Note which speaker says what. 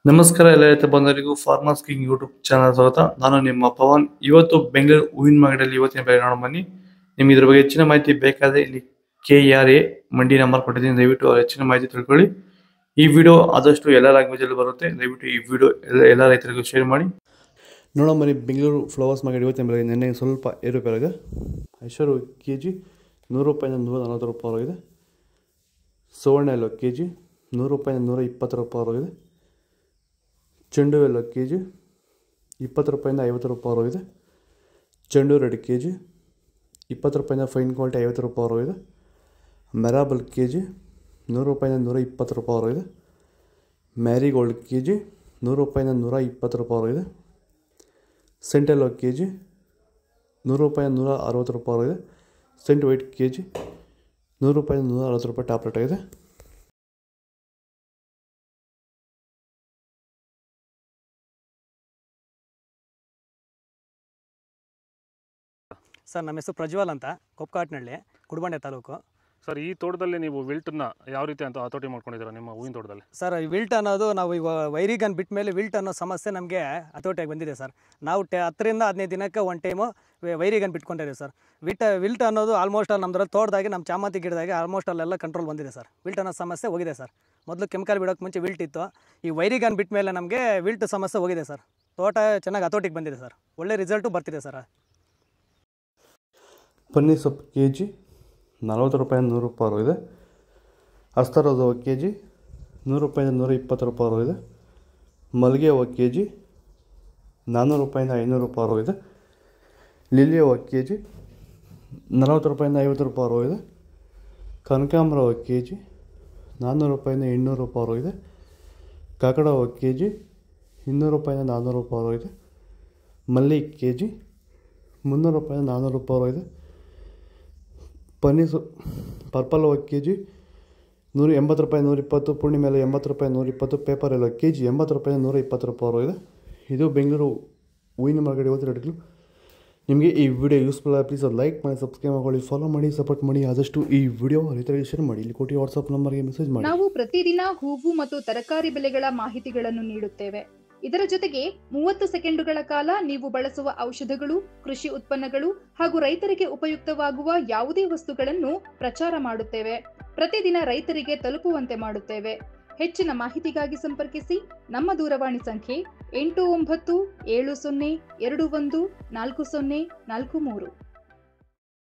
Speaker 1: ನಮಸ್ಕಾರ ಎಲ್ಲ ರೈತ ಬಂಧುಗಳಿಗೂ ಫಾರ್ಮರ್ಸ್ ಕಿಂಗ್ ಯೂಟ್ಯೂಬ್ ಚಾನಲ್ ಸ್ವಾಗತ. ನಾನು ನಿಮ್ಮ ಪವನ್. ಇವತ್ತು ಬೆಂಗಳೂರು ಹೂವಿನ ಮಾರ್ಕೆಟಲ್ಲಿ ಇವತ್ತಿನ ಬೆಲೆ ನೋಡೋಣ ಬನ್ನಿ. ನಿಮ್ಗೆ ಇದ್ರ ಬಗ್ಗೆ ಹೆಚ್ಚಿನ ಮಾಹಿತಿ ಬೇಕಾದ್ರೆ ಇಲ್ಲಿ KRA ಮಂಡಿ ನಂಬರ್ ಕೊಟ್ಟಿದ್ದೀನಿ, ದಯವಿಟ್ಟು ಹೆಚ್ಚಿನ ಮಾಹಿತಿ ತಿಳ್ಕೊಳ್ಳಿ. ಈ ವಿಡಿಯೋ ಆದಷ್ಟು ಎಲ್ಲ ಲ್ಯಾಂಗ್ವೇಜ್ ಅಲ್ಲಿ ಬರುತ್ತೆ, ದಯವಿಟ್ಟು ಈ ವಿಡಿಯೋ ಎಲ್ಲ ರೈತರಿಗೂ ಶೇರ್ ಮಾಡಿ. ನೋಡೋಣ ಬನ್ನಿ, ಬೆಂಗಳೂರು ಫ್ಲವರ್ಸ್ ಮಾರ್ಕೆಟ್ ಇವತ್ತಿನ ಬೆಲೆ ನಿನ್ನೆ ಸ್ವಲ್ಪ ಏರುಪೇರಾಗಿದೆ. ಐಶ್ವರ್ಯ KG 100 ರೂಪಾಯಿಂದ 140 ರೂಪಾಯಿ ಆಗಿದೆ. ಸುವರ್ಣ ಎಲ್ಲೋ KG 100 ರೂಪಾಯಿಂದ 120 ರೂಪಾಯಿ ಆಗಿದೆ. ಚೆಂಡು ಎಲ್ಲೋ KG 20 ರೂಪಾಯಿಂದ 50 ರೂಪಾಯಿ ಆಗಿದೆ. ಚೆಂಡು ರೆಡ್ KG 20 ರೂಪಾಯಿಂದ ಫೈನ್ ಕ್ವಾಲಿಟಿ 50 ರೂಪಾಯಿ ಆಗಿದೆ. ಮೆರಾಬಲ್ KG 100 ರೂಪಾಯಿಂದ 120 ರೂಪಾಯಿ ಆಗಿದೆ. ಮ್ಯಾರಿಗೋಲ್ಡ್ KG 100 ರೂಪಾಯಿಂದ 120 ರೂಪಾಯಿ ಆಗಿದೆ. ಸೆಂಟೆಲ್ಲೋ KG 100 ರೂಪಾಯಿಂದ 160 ರೂಪಾಯಿ ಆಗಿದೆ. ಸೆಂಟ್ ವೈಟ್ KG 100 ರೂಪಾಯಿಂದ 160 ರೂಪಾಯಿ ಟಾಪ್ ರೇಟ್ ಆಗಿದೆ.
Speaker 2: ಸರ್, ನಮ್ಮ ಹೆಸರು ಪ್ರಜ್ವಲ್ ಅಂತ, ಕೊಪ್ಕಾಟ್ನಳ್ಳಿ, ಕುಡಬಂಡೆ ತಾಲೂಕು.
Speaker 3: ಸರ್, ಈ ತೋಟದಲ್ಲಿ ನೀವು ವಿಲ್ಟನ್ನ ಯಾವ ರೀತಿ ಅಂತ ಹತೋಟಿ ಮಾಡ್ಕೊಂಡಿದ್ದೀರಾ ನಿಮ್ಮ ಹೂವಿನ ತೋಟದಲ್ಲಿ?
Speaker 2: ಸರ್, ಈ ವಿಲ್ಟ್ ಅನ್ನೋದು ನಾವು ಇವಾಗ ವೈರಿಗನ್ ಬಿಟ್ಟ ಮೇಲೆ ವಿಲ್ಟ್ ಅನ್ನೋ ಸಮಸ್ಯೆ ನಮಗೆ ಹತೋಟಿಯಾಗಿ ಬಂದಿದೆ ಸರ್. ನಾವು 10 ರಿಂದ 15 ದಿನಕ್ಕೆ ಒಂದು ಟೈಮು ವೈರಿಗನ್ ಬಿಟ್ಕೊಂಡಿದ್ದೀವಿ ಸರ್. ವಿಲ್ಟ್ ಅನ್ನೋದು ಆಲ್ಮೋಸ್ಟ್ ನಮ್ಮದ್ರಲ್ಲಿ ತೋಟದಾಗೆ ನಮ್ಮ ಚಾಮಂತಿ ಗಿಡದಾಗೆ ಆಲ್ಮೋಸ್ಟ್ ಅಲ್ಲೆಲ್ಲ ಕಂಟ್ರೋಲ್ ಬಂದಿದೆ ಸರ್. ವಿಲ್ಟ್ ಅನ್ನೋ ಸಮಸ್ಯೆ ಹೋಗಿದೆ ಸರ್. ಮೊದಲು ಕೆಮಿಕಲ್ ಬಿಡೋಕ್ಕೆ ಮುಂಚೆ ವಿಲ್ಟ್ ಇತ್ತು. ಈ ವೈರಿಗನ್ ಬಿಟ್ಟ ಮೇಲೆ ನಮಗೆ ವಿಲ್ಟ್ ಸಮಸ್ಯೆ ಹೋಗಿದೆ ಸರ್. ತೋಟ ಚೆನ್ನಾಗಿ ಹತೋಟಿಗೆ ಬಂದಿದೆ ಸರ್. ಒಳ್ಳೆ ರಿಸಲ್ಟು ಬರ್ತಿದೆ ಸರ್.
Speaker 1: ಪನ್ನೀರ್ ಸೊಪ್ಪು KG 40 ರೂಪಾಯಿಂದ 100 ರೂಪಾಯಿ ಆಗಿದೆ. ಅಸ್ತರೋದ KG 100 ರೂಪಾಯಿಂದ 120 ರೂಪಾಯಿ ಆಗಿದೆ. ಮಲ್ಲಿಗೆ ಹೂವು KG 400 ರೂಪಾಯಿಂದ 500 ರೂಪಾಯಿ ಆಗಿದೆ. ಲಿಲ್ಲಿ ಹೂವು KG 40 ರೂಪಾಯಿಂದ 50 ರೂಪಾಯಿ ಆಗಿದೆ. ಕನಕಾಂಬರ ಹೂವು KG 400 ರೂಪಾಯಿಂದ 800 ರೂಪಾಯಿ ಆಗಿದೆ. ಕಾಕಡ ಹೂವು KG 200 ರೂಪಾಯಿಂದ 400 ರೂಪಾಯಿ ಆಗಿದೆ. ಮಲ್ಲಿ KG 300 ರೂಪಾಯಿಂದ 400 ರೂಪಾಯಿ ಆಗಿದೆ. ಪರ್ಪಲ್ ಹೂವು KG 180 ರೂಪಾಯಿ 120. ಪೂರ್ಣಿಮೆ ಎಲ್ಲ 80 ರೂಪಾಯಿ 120. ಪೇಪರ್ ಎಲ್ಲ KG 80 ರೂಪಾಯಿಂದ 120 ರೂಪಾಯಿ ಆಗಿದೆ. ಇದು ಬೆಂಗಳೂರು ಹೂವಿನ ಮಾರ್ಕೆಟ್ ಇವತ್ತು ರೇಟ್ಗಳು. ನಿಮಗೆ ಈ ವಿಡಿಯೋ ಯೂಸ್ಫುಲ್ ಆಗಿ ಪ್ಲೀಸ್ ಲೈಕ್ ಮಾಡಿ, ಸಬ್ಸ್ಕ್ರೈಬ್ ಮಾಡಿ, ಫಾಲೋ ಮಾಡಿ, ಸಪೋರ್ಟ್ ಮಾಡಿ. ಆದಷ್ಟು ಈ ವಿಡಿಯೋ ರೈತರಿಗೆ ಶೇರ್ ಮಾಡಿ. ಇಲ್ಲಿ ಕೊಟ್ಟು ವಾಟ್ಸ್ಆಪ್ ನಂಬರ್ಗೆ ಮೆಸೇಜ್ ಮಾಡಿ.
Speaker 4: ನಾವು ಪ್ರತಿದಿನ ಹೂವು ಮತ್ತು ತರಕಾರಿ ಬೆಲೆಗಳ ಮಾಹಿತಿಗಳನ್ನು ನೀಡುತ್ತೇವೆ. ಇದರ ಜೊತೆಗೆ 30 ಸೆಕೆಂಡುಗಳ ಕಾಲ ನೀವು ಬಳಸುವ ಔಷಧಗಳು, ಕೃಷಿ ಉತ್ಪನ್ನಗಳು ಹಾಗೂ ರೈತರಿಗೆ ಉಪಯುಕ್ತವಾಗುವ ಯಾವುದೇ ವಸ್ತುಗಳನ್ನು ಪ್ರಚಾರ ಮಾಡುತ್ತೇವೆ. ಪ್ರತಿದಿನ ರೈತರಿಗೆ ತಲುಪುವಂತೆ ಮಾಡುತ್ತೇವೆ. ಹೆಚ್ಚಿನ ಮಾಹಿತಿಗಾಗಿ ಸಂಪರ್ಕಿಸಿ. ನಮ್ಮ ದೂರವಾಣಿ ಸಂಖ್ಯೆ 8970214043.